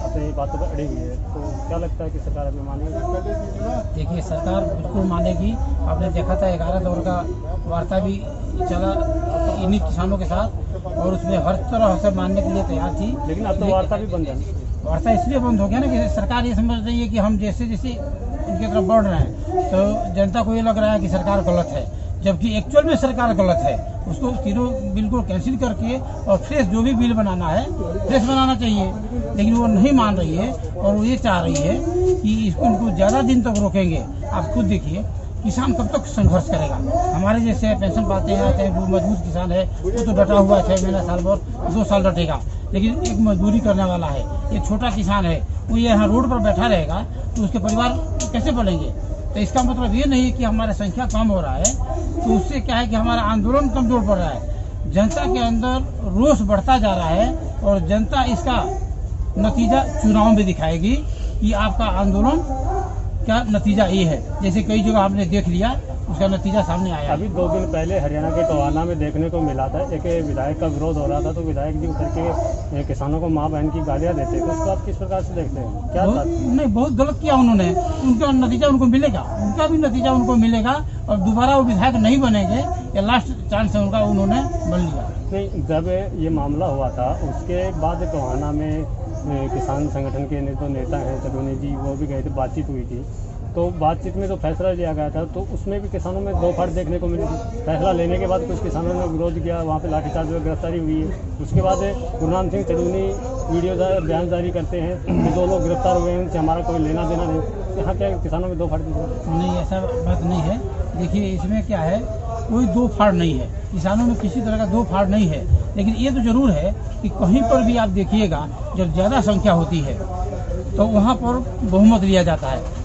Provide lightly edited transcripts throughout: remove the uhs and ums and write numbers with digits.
अपनी बातों पर अड़ी हुई है, तो क्या लगता है कि सरकार अभी मानेगी? देखिए, सरकार बिल्कुल मानेगी। आपने देखा था 11 दौर का वार्ता भी चला इन्हीं किसानों के साथ, और उसमें हर तरह से मानने के लिए तैयार थी। लेकिन अब तो वार्ता भी बंद है। वार्ता इसलिए बंद हो गया ना कि सरकार ये समझ रही है कि हम जैसे जैसे उनकी तरफ बढ़ रहे हैं तो जनता को ये लग रहा है कि सरकार गलत है, जबकि एक्चुअल में सरकार गलत है। उसको तीनों बिल को कैंसिल करके और फ्रेश जो भी बिल बनाना है फ्रेश बनाना चाहिए, लेकिन वो नहीं मान रही है। और वो ये चाह रही है कि इसको इनको ज़्यादा दिन तक रोकेंगे। आप खुद देखिए, किसान कब तक संघर्ष करेगा? हमारे जैसे पेंशन पाते हैं, चाहे वो मजबूत किसान है वो तो डटा हुआ है, 6 महीना साल भर 2 साल डटेगा, लेकिन एक मजदूरी करने वाला है, एक छोटा किसान है, वो यहाँ रोड पर बैठा रहेगा तो उसके परिवार कैसे पलेंगे? तो इसका मतलब ये नहीं कि हमारा संख्या कम हो रहा है, तो उससे क्या है कि हमारा आंदोलन कमजोर पड़ रहा है। जनता के अंदर रोष बढ़ता जा रहा है और जनता इसका नतीजा चुनाव में दिखाएगी कि आपका आंदोलन क्या नतीजा ये है। जैसे कई जगह आपने देख लिया, उसका नतीजा सामने आया। अभी 2 दिन पहले हरियाणा के टोहाना में देखने को मिला था, एक विधायक का विरोध हो रहा था, तो विधायक जी उतर के किसानों को माँ बहन की गालियाँ देते हैं, तो उसको आप किस प्रकार से देखते हैं? क्या नहीं, बहुत गलत किया उन्होंने। उनका नतीजा उनको मिलेगा, उनका भी नतीजा उनको मिलेगा, और दोबारा वो विधायक नहीं बनेंगे। ये लास्ट चांस है उनका, उन्होंने बन लिया। नहीं, जब ये मामला हुआ था उसके बाद टोहाना में किसान संगठन के जो नेता हैं चडोनी जी, वो भी गए थे, बातचीत हुई थी। तो बातचीत में जो फैसला लिया गया था, तो उसमें भी किसानों में दो फाड़ देखने को मिली थी। फैसला लेने के बाद कुछ किसानों ने विरोध किया, वहाँ पे लाठीचार्ज में गिरफ्तारी हुई है। उसके बाद गुरनाम सिंह चडूनी वीडियो बयान जारी करते हैं कि 2 लोग गिरफ्तार हुए हैं, उनसे हमारा कोई लेना देना नहीं। यहाँ क्या किसानों में 2 फाड़ नहीं, ऐसा बात नहीं है। देखिए, इसमें क्या है, कोई 2 फाड़ नहीं है, किसानों में किसी तरह का 2 फाड़ नहीं है। लेकिन ये तो जरूर है कि कहीं पर भी आप देखिएगा, जब ज़्यादा संख्या होती है तो वहाँ पर बहुमत लिया जाता है।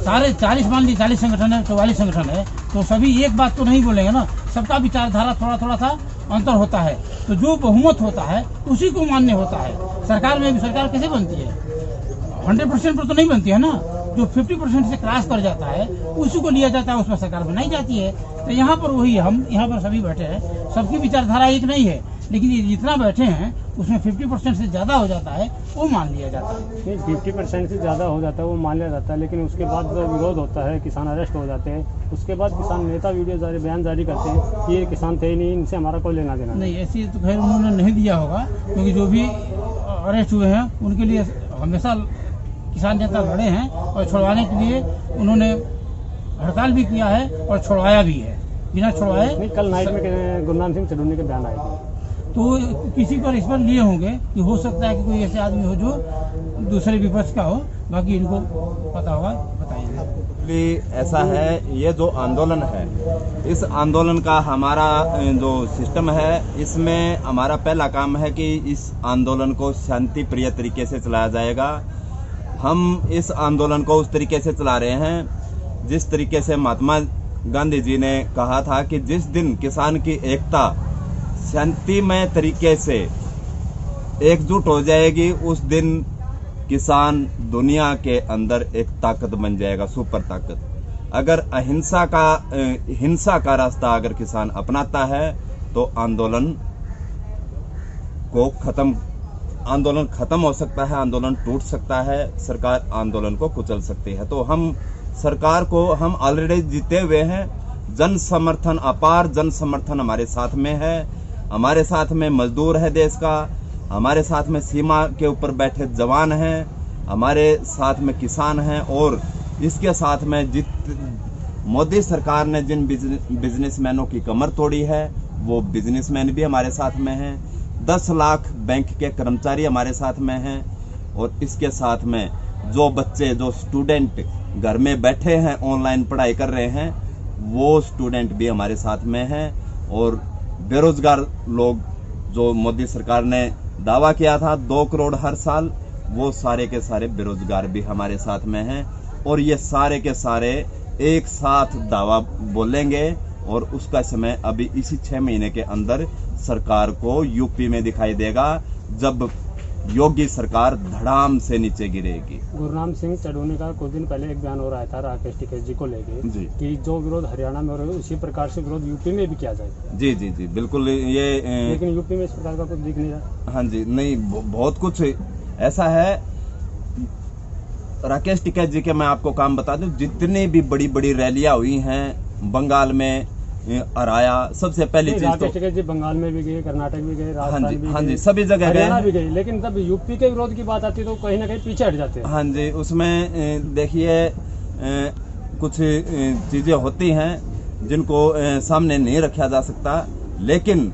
सारे 40 मान ली 40 संगठन है, 44 संगठन है, तो सभी एक बात तो नहीं बोलेंगे ना, सबका विचारधारा थोड़ा थोड़ा सा अंतर होता है। तो जो बहुमत होता है उसी को मान्य होता है। सरकार में भी सरकार कैसे बनती है? 100% पर तो नहीं बनती है ना। जो 50% से क्रॉस कर जाता है उसी को लिया जाता है, उस पर सरकार बनाई जाती है। तो यहाँ पर वही, हम यहाँ पर सभी बैठे हैं, सबकी विचारधारा एक नहीं है, लेकिन ये जितना बैठे हैं उसमें 50% से ज़्यादा हो जाता है, वो मान लिया जाता है। 50% से ज़्यादा हो जाता है वो मान लिया जाता है, लेकिन उसके बाद जो विरोध होता है, किसान अरेस्ट हो जाते हैं, उसके बाद किसान नेता बयान जारी करते हैं कि ये किसान थे ही नहीं, इनसे हमारा कोई लेना देना नहीं। ऐसी तो खैर उन्होंने नहीं दिया होगा, क्योंकि जो भी अरेस्ट हुए हैं उनके लिए हमेशा किसान नेता लड़े हैं, और छुड़वाने के लिए उन्होंने हड़ताल भी किया है और छुड़वाया भी है, बिना छुड़वाए। नहीं, कल नाइट में गुरनाम सिंह चडूनी के बयान आए थे, तो किसी पर इस पर लिए होंगे कि हो सकता है कि कोई ऐसे आदमी हो जो दूसरे विपक्ष का हो, बाकी इनको पता होगा, बताइए। ऐसा है, ये जो आंदोलन है, इस आंदोलन का हमारा जो सिस्टम है, इसमें हमारा पहला काम है कि इस आंदोलन को शांति प्रिय तरीके से चलाया जाएगा। हम इस आंदोलन को उस तरीके से चला रहे हैं जिस तरीके से महात्मा गांधी जी ने कहा था कि जिस दिन किसान की एकता शांतिमय तरीके से एकजुट हो जाएगी, उस दिन किसान दुनिया के अंदर एक ताकत बन जाएगा, सुपर ताकत। अगर हिंसा का रास्ता अगर किसान अपनाता है तो आंदोलन खत्म हो सकता है, आंदोलन टूट सकता है, सरकार आंदोलन को कुचल सकती है। तो हम सरकार को, हम ऑलरेडी जीते हुए हैं, जन समर्थन, अपार जन समर्थन हमारे साथ में है। हमारे साथ में मजदूर है देश का, हमारे साथ में सीमा के ऊपर बैठे जवान हैं, हमारे साथ में किसान हैं, और इसके साथ में मोदी सरकार ने जिन बिजनेसमैनों की कमर तोड़ी है, वो बिजनेसमैन भी हमारे साथ में हैं। 10 लाख बैंक के कर्मचारी हमारे साथ में हैं, और इसके साथ में जो बच्चे, जो स्टूडेंट घर में बैठे हैं, ऑनलाइन पढ़ाई कर रहे हैं, वो स्टूडेंट भी हमारे साथ में हैं। और बेरोजगार लोग, जो मोदी सरकार ने दावा किया था 2 करोड़ हर साल, वो सारे के सारे बेरोजगार भी हमारे साथ में हैं। और ये सारे के सारे एक साथ दावा बोलेंगे, और उसका समय अभी इसी 6 महीने के अंदर सरकार को यूपी में दिखाई देगा, जब योगी सरकार धड़ाम से नीचे गिरेगी। गुरनाम सिंह चडूनी का कुछ दिन पहले एक बयान हो रहा था राकेश टिकैत जी को लेके कि जो विरोध हरियाणा में हो रहा है उसी प्रकार से विरोध यूपी में भी किया जाए। जी जी जी, बिल्कुल। ये लेकिन यूपी में इस प्रकार का कुछ दिख नहीं रहा। हाँ जी, नहीं, बहुत कुछ ऐसा है, राकेश टिकैत जी के मैं आपको काम बता दूं, जितनी भी बड़ी बड़ी रैलियां हुई हैं बंगाल में, हराया, सबसे पहली चीज राकेश टिकैत जी बंगाल में भी गए, कर्नाटक भी गए, राजस्थान भी हाँ जी गए, सभी जगह हरियाणा गए, भी गए, लेकिन जब यूपी के विरोध की बात आती है तो कहीं ना कहीं पीछे हट जाते हैं। हाँ जी, उसमें देखिए कुछ चीजें होती हैं जिनको सामने नहीं रखा जा सकता, लेकिन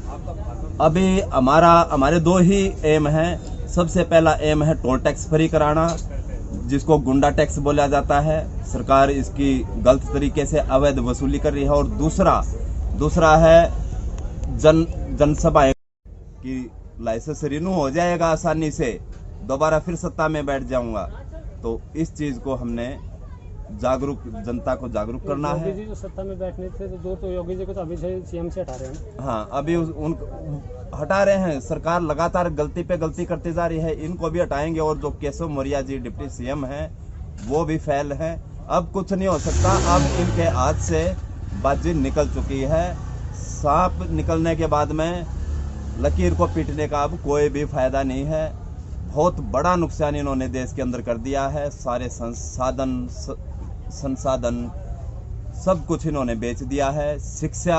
अभी हमारे दो ही एम हैं। सबसे पहला एम है टोल टैक्स फ्री कराना, जिसको गुंडा टैक्स बोला जाता है। सरकार इसकी गलत तरीके से अवैध वसूली कर रही है। और दूसरा है जनसभा की लाइसेंस रिन्यू हो जाएगा आसानी से, दोबारा फिर सत्ता में बैठ जाऊंगा। तो इस चीज को हमने जनता को जागरूक करना है। योगी जी जो सत्ता में बैठने थे तो योगी जी को तो अभी से सीएम से हटा रहे हैं। हाँ, अभी उन हटा रहे हैं। सरकार लगातार गलती पे गलती करती जा रही है, इनको भी हटाएंगे। और जो केशव मौर्य जी डिप्टी सीएम हैं वो भी फेल हैं। अब कुछ नहीं हो सकता, अब इनके हाथ से बाजी निकल चुकी है। सांप निकलने के बाद में लकीर को पीटने का अब कोई भी फायदा नहीं है। बहुत बड़ा नुकसान इन्होंने देश के अंदर कर दिया है। सारे संसाधन सब कुछ इन्होंने बेच दिया है। शिक्षा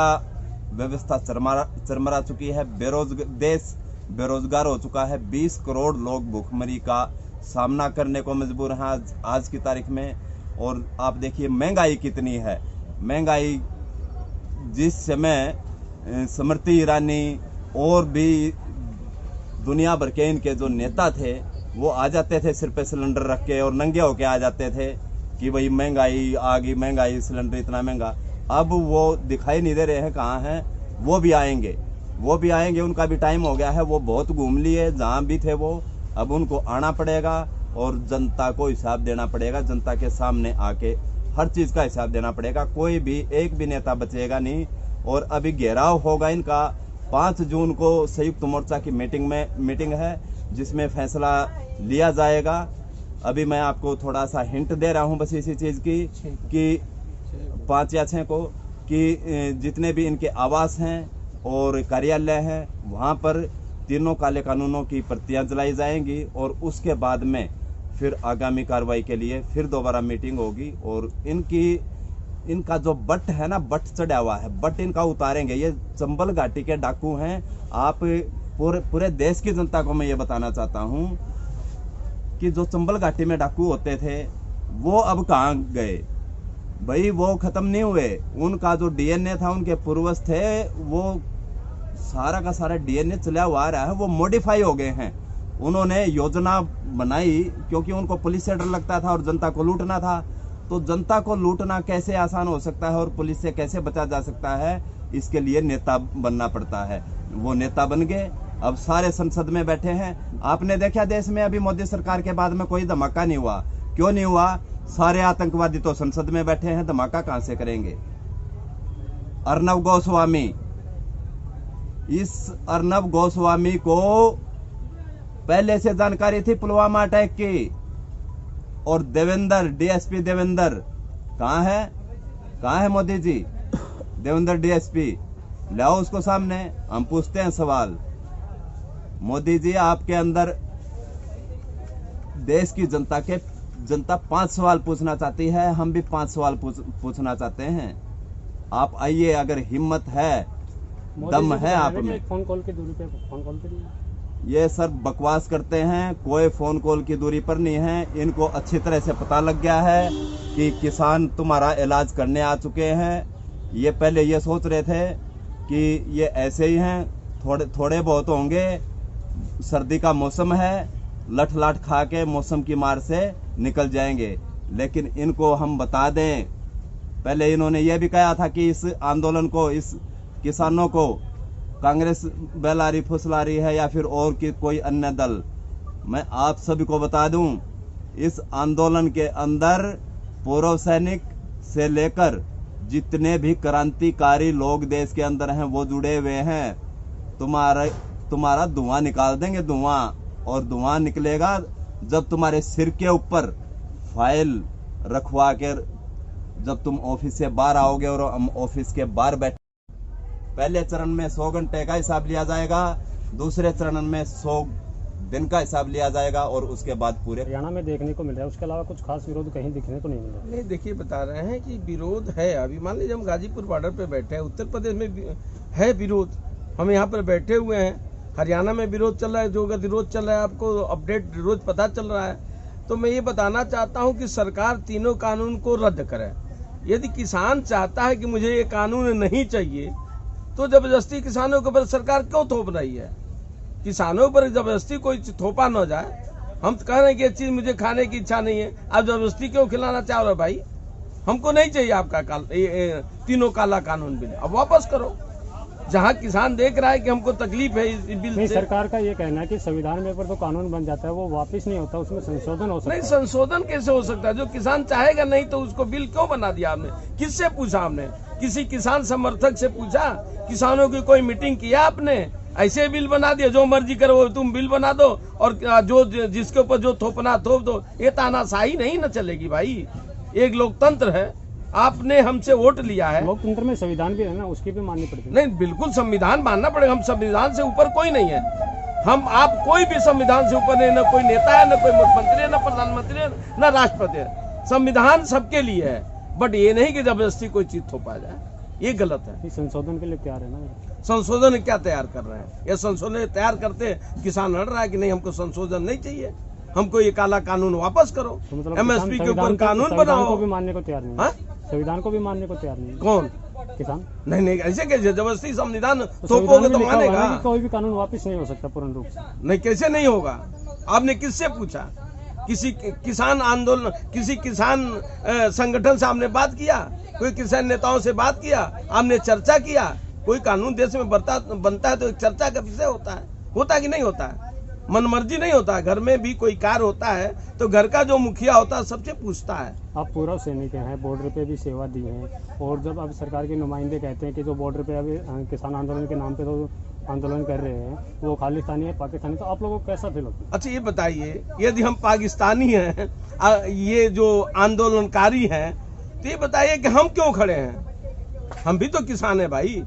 व्यवस्था चरमरा चुकी है। देश बेरोजगार हो चुका है। 20 करोड़ लोग भूखमरी का सामना करने को मजबूर हैं आज की तारीख में। और आप देखिए महंगाई कितनी है। महंगाई जिस समय स्मृति ईरानी और भी दुनिया भर के इनके जो नेता थे वो आ जाते थे सिर पे सिलेंडर रख के और नंगे होके आ जाते थे कि भाई महंगाई आ गई, महंगाई, सिलेंडर इतना महंगा। अब वो दिखाई नहीं दे रहे हैं, कहाँ हैं। वो भी आएंगे, उनका भी टाइम हो गया है। वो बहुत घूम लिए जहाँ भी थे वो। अब उनको आना पड़ेगा और जनता को हिसाब देना पड़ेगा। जनता के सामने आके हर चीज का हिसाब देना पड़ेगा। कोई भी एक भी नेता बचेगा नहीं। और अभी घेराव होगा इनका। 5 जून को संयुक्त मोर्चा की मीटिंग है जिसमें फैसला लिया जाएगा। अभी मैं आपको थोड़ा सा हिंट दे रहा हूं बस इसी चीज की कि 5 या 6 को कि जितने भी इनके आवास हैं और कार्यालय हैं वहां पर तीनों काले कानूनों की प्रतियां जलाई जाएंगी। और उसके बाद में फिर आगामी कार्रवाई के लिए फिर दोबारा मीटिंग होगी। और इनका जो बट है ना, बट चढ़ा हुआ है, बट इनका उतारेंगे। ये चंबल घाटी के डाकू हैं। आप पूरे देश की जनता को मैं ये बताना चाहता हूं कि जो चंबल घाटी में डाकू होते थे वो अब कहाँ गए भाई? वो खत्म नहीं हुए। उनका जो डीएनए था, उनके पूर्वज थे, वो सारा का सारा डीएनए चला हुआ आ रहा है। वो मॉडिफाई हो गए हैं। उन्होंने योजना बनाई क्योंकि उनको पुलिस से डर लगता था और जनता को लूटना था। तो जनता को लूटना कैसे आसान हो सकता है और पुलिस से कैसे बचा जा सकता है, इसके लिए नेता बनना पड़ता है। वो नेता बन गए। अब सारे संसद में बैठे हैं। आपने देखा देश में अभी मोदी सरकार के बाद में कोई धमाका नहीं हुआ। क्यों नहीं हुआ? सारे आतंकवादी तो संसद में बैठे हैं, धमाका कहां से करेंगे? अर्नब गोस्वामी, इस अर्नब गोस्वामी को पहले से जानकारी थी पुलवामा अटैक की। और देवेंद्र, डीएसपी देवेंद्र कहां है मोदी जी? देवेंद्र डीएसपी लाओ उसको सामने, हम पूछते हैं सवाल। मोदी जी, आपके अंदर देश की जनता 5 सवाल पूछना चाहती है। हम भी 5 सवाल पूछना चाहते हैं। आप आइए, अगर हिम्मत है, दम है आप में। फोन कॉल की दूरी पे फोन कॉल करिए। ये सर बकवास करते हैं, कोई फोन कॉल की दूरी पर नहीं है। इनको अच्छी तरह से पता लग गया है कि किसान तुम्हारा इलाज करने आ चुके हैं। ये पहले ये सोच रहे थे कि ये ऐसे ही हैं, थोड़े बहुत होंगे, सर्दी का मौसम है, लठ लाठ खा के मौसम की मार से निकल जाएंगे। लेकिन इनको हम बता दें, पहले इन्होंने ये भी कहा था कि इस आंदोलन को, इस किसानों को कांग्रेस बहला फुसला रही है या फिर और की कोई अन्य दल। मैं आप सभी को बता दूं, इस आंदोलन के अंदर पूर्व सैनिक से लेकर जितने भी क्रांतिकारी लोग देश के अंदर हैं वो जुड़े हुए हैं। तुम्हारा धुआं निकाल देंगे, धुआं। और धुआं निकलेगा जब तुम्हारे सिर के ऊपर फाइल रखवा कर जब तुम ऑफिस से बाहर आओगे और हम ऑफिस के बाहर बैठे। पहले चरण में 100 घंटे का हिसाब लिया जाएगा, दूसरे चरण में 100 दिन का हिसाब लिया जाएगा और उसके बाद पूरे। हरियाणा में देखने को मिल रहा है, उसके अलावा कुछ खास विरोध कहीं दिखने को नहीं मिल रहा। नहीं, देखिए बता रहे हैं कि विरोध है। अभी मान लीजिए हम गाजीपुर बॉर्डर पे बैठे हैं, उत्तर प्रदेश में है विरोध, हम यहाँ पर बैठे हुए हैं। हरियाणा में विरोध चल रहा है, जो गतिरोध चल रहा है आपको अपडेट रोज पता चल रहा है। तो मैं ये बताना चाहता हूँ कि सरकार तीनों कानून को रद्द करे। यदि किसान चाहता है कि मुझे ये कानून नहीं चाहिए तो जबरदस्ती किसानों के ऊपर सरकार क्यों थोप रही है? किसानों पर जबरदस्ती कोई थोपा न जाए। हम तो कह रहे हैं कि ये चीज मुझे खाने की इच्छा नहीं है, आप जबरदस्ती क्यों खिलाना चाह रहे हो भाई? हमको नहीं चाहिए आपका तीनों काला कानून बिल, अब वापस करो। जहाँ किसान देख रहा है कि हमको तकलीफ है इस बिल नहीं, से। सरकार का ये कहना है कि संविधान में पर तो कानून बन जाता है वो वापस नहीं होता, उसमें संशोधन हो सकता नहीं, है। संशोधन कैसे हो सकता है? जो किसान चाहेगा नहीं तो उसको बिल क्यों बना दिया आपने? किससे पूछा आपने? किसी किसान समर्थक से पूछा? किसानों की कोई मीटिंग किया आपने? ऐसे बिल बना दिया, जो मर्जी करो वो तुम बिल बना दो और जो जिसके ऊपर जो थोपना थोप दो। ये तानाशाही नहीं न चलेगी भाई। एक लोकतंत्र है, आपने हमसे वोट लिया है। लोकतंत्र में संविधान भी है ना, उसकी भी माननी पड़ती है। नहीं, बिल्कुल संविधान मानना पड़ेगा। हम संविधान से ऊपर कोई नहीं है। हम आप कोई भी संविधान से ऊपर नहीं, न कोई नेता है, न कोई मुख्यमंत्री है, न प्रधानमंत्री है, न राष्ट्रपति है। संविधान सबके लिए है, बट ये नहीं कि जबरदस्ती कोई चीज थोपा जाए, ये गलत है। ये संशोधन के लिए तैयार है ना? संशोधन क्या तैयार कर रहे हैं? ये संशोधन तैयार करते किसान लड़ रहा है कि नहीं हमको संशोधन नहीं चाहिए, हमको ये काला कानून वापस करो, तो मतलब एमएसपी के ऊपर कानून संविधान बनाओ। को भी मानने को तैयार नहीं है। हाँ? संविधान को भी मानने को तैयार नहीं है कौन? किसान। नहीं नहीं, ऐसे कैसे जबरदस्ती संविधान तो थोपोगे संविधान तो में लिखा हुआ है मानेगा? कि कोई भी कानून वापस नहीं हो सकता पूर्ण रूप से। नहीं, कैसे नहीं होगा? आपने किससे पूछा? किसी किसान आंदोलन, किसी किसान संगठन से आपने बात किया? कोई किसान नेताओं से बात किया? आपने चर्चा किया? कोई कानून देश में बनता है तो चर्चा का विषय होता है कि नहीं होता है? मनमर्जी नहीं होता है। घर में भी कोई कार्य होता है तो घर का जो मुखिया होता है सबसे पूछता है। आप पूर्व सैनिक हैं, बॉर्डर पे भी सेवा दी है, और जब अब सरकार के नुमाइंदे कहते हैं कि जो बॉर्डर पे अभी किसान आंदोलन के नाम पे तो आंदोलन कर रहे हैं वो खालिस्तानी है, पाकिस्तानी, तो आप लोगों को कैसा फील होता है? अच्छा ये बताइए, यदि हम पाकिस्तानी हैं, ये जो आंदोलनकारी हैं, तो ये बताइए कि हम क्यों खड़े हैं? हम भी तो किसान है भाई।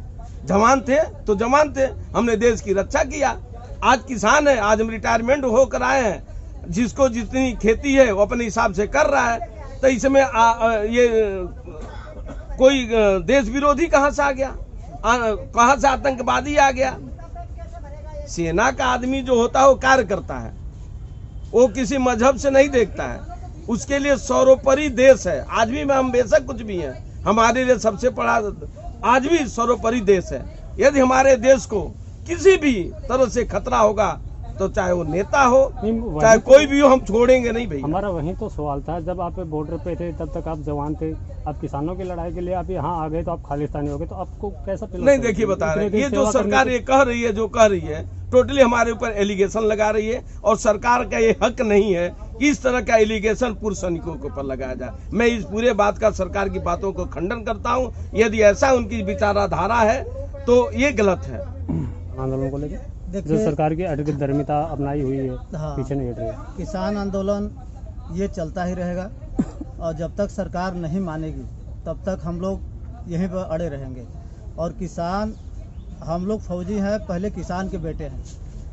जवान थे तो जवान थे, हमने देश की रक्षा किया। आज किसान है, आज हम रिटायरमेंट होकर आए हैं। जिसको जितनी खेती है वो अपने हिसाब से कर रहा है। तो इसमें ये कोई देश विरोधी कहाँ से आ गया? कहाँ से आतंकवादी आ गया? सेना का आदमी जो होता है वो कार्य करता है, वो किसी मजहब से नहीं देखता है। उसके लिए सर्वोपरि देश है। आज भी हम बेशक कुछ भी हैं, हमारे लिए सबसे बड़ा आज भी सर्वोपरि देश है। यदि हमारे देश को किसी भी तरह से खतरा होगा तो चाहे वो नेता हो, चाहे कोई भी हो, हम छोड़ेंगे नहीं भाई। हमारा वही तो सवाल था, जब आप बॉर्डर पे थे तब तक आप जवान थे, आप किसानों की लड़ाई के लिए आप यहाँ आ गए तो आप खालिस्तानी हो गए, तो आपको कैसा फील? नहीं, देखिए बता रहे हैं, ये जो सरकार ये कह रही है, जो कह रही है, टोटली हमारे ऊपर एलिगेशन लगा रही है। और सरकार का ये हक नहीं है कि इस तरह का एलिगेशन पूर्व सैनिकों के ऊपर लगाया जाए। मैं इस पूरे बात का, सरकार की बातों को खंडन करता हूँ। यदि ऐसा उनकी विचारधारा है तो ये गलत है। आंदोलन को लेकर जो सरकार की अटकदर्मिता अपनाई हुई है, हाँ, पीछे नहीं हट रही है। किसान आंदोलन ये चलता ही रहेगा और जब तक सरकार नहीं मानेगी तब तक हम लोग यहीं पर अड़े रहेंगे। और किसान, हम लोग फौजी हैं, पहले किसान के बेटे हैं।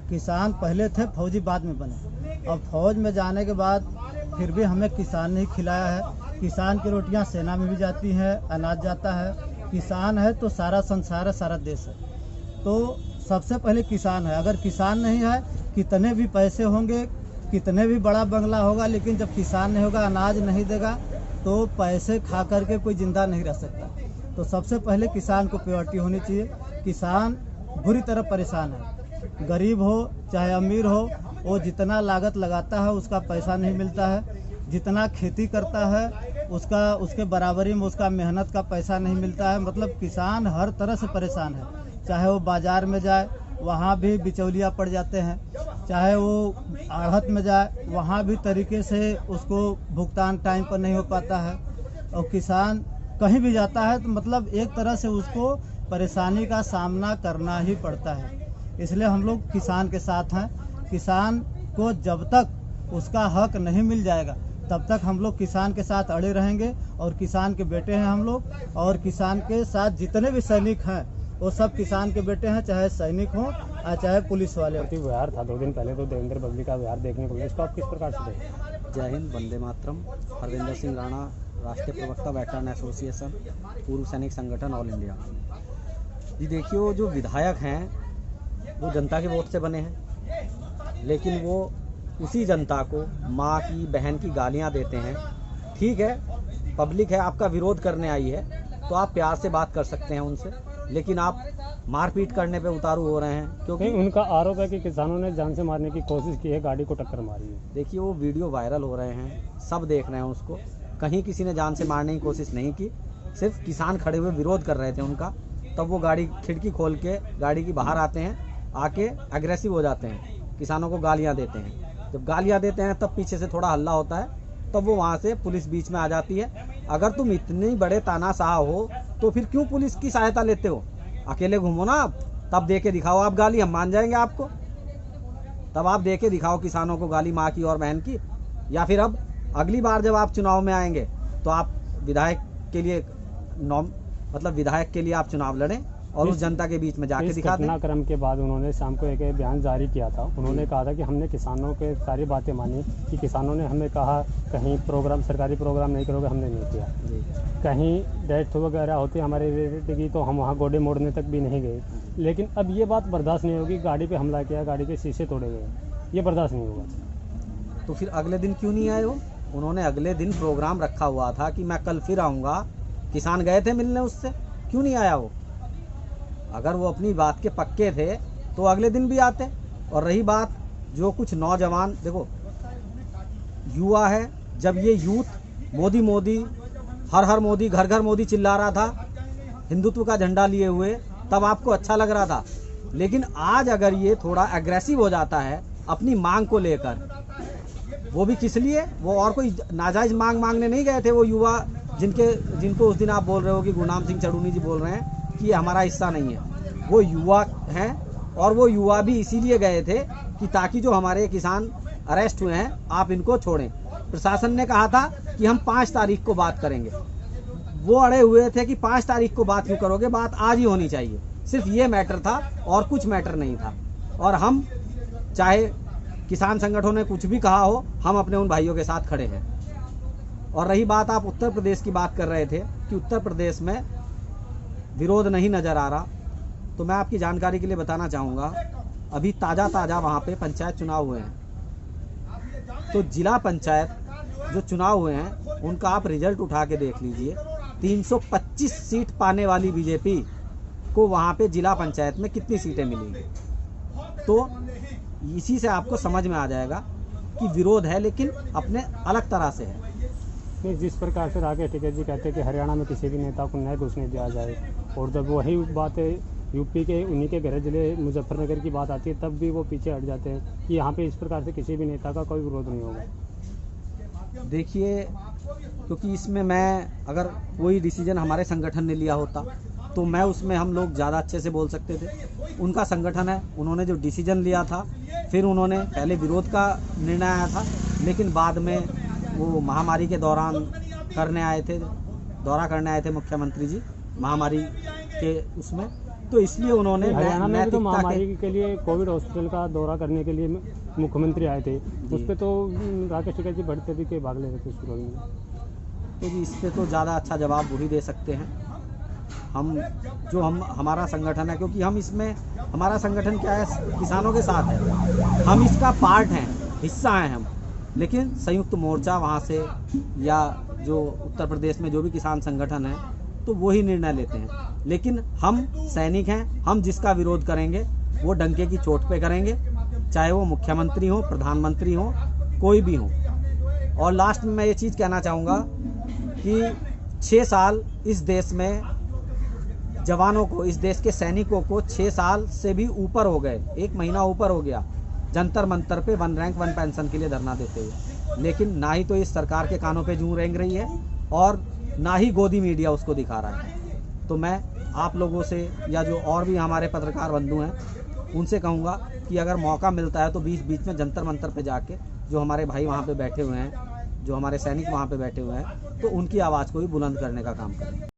किसान पहले थे, फौजी बाद में बने। और फौज में जाने के बाद फिर भी हमें किसान ने खिलाया है। किसान की रोटियां सेना में भी जाती हैं, अनाज जाता है। किसान है तो सारा संसार है, सारा देश है। तो सबसे पहले किसान है। अगर किसान नहीं है, कितने भी पैसे होंगे, कितने भी बड़ा बंगला होगा, लेकिन जब किसान नहीं होगा, अनाज नहीं देगा, तो पैसे खा करके कोई जिंदा नहीं रह सकता। तो सबसे पहले किसान को प्रायोरिटी होनी चाहिए। किसान बुरी तरह परेशान है। गरीब हो चाहे अमीर हो, वो जितना लागत लगाता है उसका पैसा नहीं मिलता है। जितना खेती करता है उसके बराबरी में उसका मेहनत का पैसा नहीं मिलता है। मतलब किसान हर तरह से परेशान है। चाहे वो बाजार में जाए, वहाँ भी बिचौलिया पड़ जाते हैं। चाहे वो आढ़त में जाए, वहाँ भी तरीके से उसको भुगतान टाइम पर नहीं हो पाता है। और किसान कहीं भी जाता है तो मतलब एक तरह से उसको परेशानी का सामना करना ही पड़ता है। इसलिए हम लोग किसान के साथ हैं। किसान को जब तक उसका हक नहीं मिल जाएगा तब तक हम लोग किसान के साथ अड़े रहेंगे। और किसान के बेटे हैं हम लोग, और किसान के साथ जितने भी सैनिक हैं वो सब किसान के बेटे हैं, चाहे सैनिक हों चाहे पुलिस वाले। प्रति व्यवहार था 2 दिन पहले, तो देवेंद्र बबली का व्यवहार देखने को मिला, इसको आप किस प्रकार से देखें? जय हिंद, वंदे मातरम। हरविंदर सिंह राणा, राष्ट्रीय प्रवक्ता वेटरन एसोसिएशन, पूर्व सैनिक संगठन ऑल इंडिया। जी देखिए, वो जो विधायक हैं वो जनता के वोट से बने हैं, लेकिन वो उसी जनता को माँ की, बहन की गालियाँ देते हैं। ठीक है, पब्लिक है, आपका विरोध करने आई है तो आप प्यार से बात कर सकते हैं उनसे, लेकिन आप मारपीट करने पे उतारू हो रहे हैं। क्योंकि उनका आरोप है कि किसानों ने जान से मारने की कोशिश की है, गाड़ी को टक्कर मारी है। देखिए, वो वीडियो वायरल हो रहे हैं, सब देख रहे हैं उसको। कहीं किसी ने जान से मारने की कोशिश नहीं की, सिर्फ किसान खड़े हुए विरोध कर रहे थे उनका। तब वो गाड़ी खिड़की खोल के गाड़ी की बाहर आते हैं, आके एग्रेसिव हो जाते हैं, किसानों को गालियाँ देते हैं। जब गालियाँ देते हैं तब पीछे से थोड़ा हल्ला होता है, तब वो वहाँ से पुलिस बीच में आ जाती है। अगर तुम इतने बड़े तानाशाह हो तो फिर क्यों पुलिस की सहायता लेते हो? अकेले घूमो ना आप, तब दे के दिखाओ आप गाली, हम मान जाएंगे आपको। तब आप दे के दिखाओ किसानों को गाली, माँ की और बहन की। या फिर अब अगली बार जब आप चुनाव में आएंगे तो आप विधायक के लिए विधायक के लिए आप चुनाव लड़ें और उस जनता के बीच में जाके दिखा दें। घटनाक्रम के बाद उन्होंने शाम को एक बयान जारी किया था। उन्होंने कहा था कि हमने किसानों के सारी बातें मानी, कि किसानों ने हमें कहा कहीं प्रोग्राम, सरकारी प्रोग्राम नहीं करोगे, हमने नहीं किया। कहीं डेथ वगैरह होती हमारे रिलेटिव की तो हम वहाँ गोडे मोड़ने तक भी नहीं गए। लेकिन अब ये बात बर्दाश्त नहीं होगी, गाड़ी पे हमला किया, गाड़ी के शीशे तोड़े गए, ये बर्दाश्त नहीं होगा। तो फिर अगले दिन क्यों नहीं आए हो? उन्होंने अगले दिन प्रोग्राम रखा हुआ था कि मैं कल फिर आऊँगा। किसान गए थे मिलने उससे, क्यों नहीं आया वो? अगर वो अपनी बात के पक्के थे तो अगले दिन भी आते। और रही बात जो कुछ नौजवान, देखो युवा है, जब ये यूथ मोदी मोदी, हर हर मोदी, घर घर मोदी चिल्ला रहा था हिंदुत्व का झंडा लिए हुए, तब आपको अच्छा लग रहा था। लेकिन आज अगर ये थोड़ा एग्रेसिव हो जाता है अपनी मांग को लेकर, वो भी किस लिए? वो और कोई नाजायज मांग मांगने नहीं गए थे। वो युवा जिनको उस दिन आप बोल रहे हो कि गुरनाम सिंह चढ़ूनी जी बोल रहे हैं कि ये हमारा हिस्सा नहीं है, वो युवा हैं। और वो युवा भी इसीलिए गए थे कि ताकि जो हमारे किसान अरेस्ट हुए हैं आप इनको छोड़ें। प्रशासन ने कहा था कि हम 5 तारीख को बात करेंगे। वो अड़े हुए थे कि 5 तारीख को बात क्यों करोगे, बात आज ही होनी चाहिए। सिर्फ ये मैटर था और कुछ मैटर नहीं था। और हम चाहे किसान संगठनों ने कुछ भी कहा हो, हम अपने उन भाइयों के साथ खड़े हैं। और रही बात, आप उत्तर प्रदेश की बात कर रहे थे कि उत्तर प्रदेश में विरोध नहीं नज़र आ रहा, तो मैं आपकी जानकारी के लिए बताना चाहूँगा, अभी ताज़ा वहाँ पे पंचायत चुनाव हुए हैं। तो जिला पंचायत जो चुनाव हुए हैं उनका आप रिजल्ट उठा के देख लीजिए। 325 सीट पाने वाली बीजेपी को वहाँ पे जिला पंचायत में कितनी सीटें मिलेंगी। तो इसी से आपको समझ में आ जाएगा कि विरोध है, लेकिन अपने अलग तरह से है। नहीं, जिस प्रकार से राकेश टिकैत जी कहते हैं कि हरियाणा में किसी भी नेता को नहीं घुसने दिया जाए, और जब वही बात यूपी के उन्हीं के गृह जिले मुजफ्फरनगर की बात आती है तब भी वो पीछे हट जाते हैं कि यहाँ पे इस प्रकार से किसी भी नेता का कोई विरोध नहीं होगा। देखिए, क्योंकि इसमें मैं अगर कोई डिसीजन हमारे संगठन ने लिया होता तो मैं उसमें हम लोग ज़्यादा अच्छे से बोल सकते थे। उनका संगठन है, उन्होंने जो डिसीजन लिया था, फिर उन्होंने पहले विरोध का निर्णय आया था, लेकिन बाद में वो महामारी के दौरान दौरा करने आए थे मुख्यमंत्री जी महामारी के उसमें, तो इसलिए उन्होंने हरियाणा में भी तो महामारी के लिए कोविड हॉस्पिटल का दौरा करने के लिए मुख्यमंत्री आए थे, उस पर तो राकेश टिकैत जी बड़ी तरीके के भाग ले रहे थे शुरू में। तो जी इस पर तो ज़्यादा अच्छा जवाब वही दे सकते हैं। हमारा संगठन है, क्योंकि हम इसमें, हमारा संगठन क्या है, किसानों के साथ है, हम इसका पार्ट हैं, हिस्सा हैं हम। लेकिन संयुक्त मोर्चा वहाँ से या जो उत्तर प्रदेश में जो भी किसान संगठन है तो वही निर्णय लेते हैं। लेकिन हम सैनिक हैं, हम जिसका विरोध करेंगे वो डंके की चोट पे करेंगे, चाहे वो मुख्यमंत्री हो, प्रधानमंत्री हो, कोई भी हो। और लास्ट में मैं ये चीज़ कहना चाहूँगा कि 6 साल इस देश में जवानों को, इस देश के सैनिकों को 6 साल से भी ऊपर हो गए, 1 महीना ऊपर हो गया जंतर मंतर पे 1 रैंक 1 पेंशन के लिए धरना देते हुए। लेकिन ना ही तो इस सरकार के कानों पे जूं रेंग रही है और ना ही गोदी मीडिया उसको दिखा रहा है। तो मैं आप लोगों से या जो और भी हमारे पत्रकार बंधु हैं उनसे कहूँगा कि अगर मौका मिलता है तो बीच बीच में जंतर मंतर पे जाके जो हमारे भाई वहाँ पे बैठे हुए हैं, जो हमारे सैनिक वहाँ पे बैठे हुए हैं, तो उनकी आवाज़ को भी बुलंद करने का काम करें।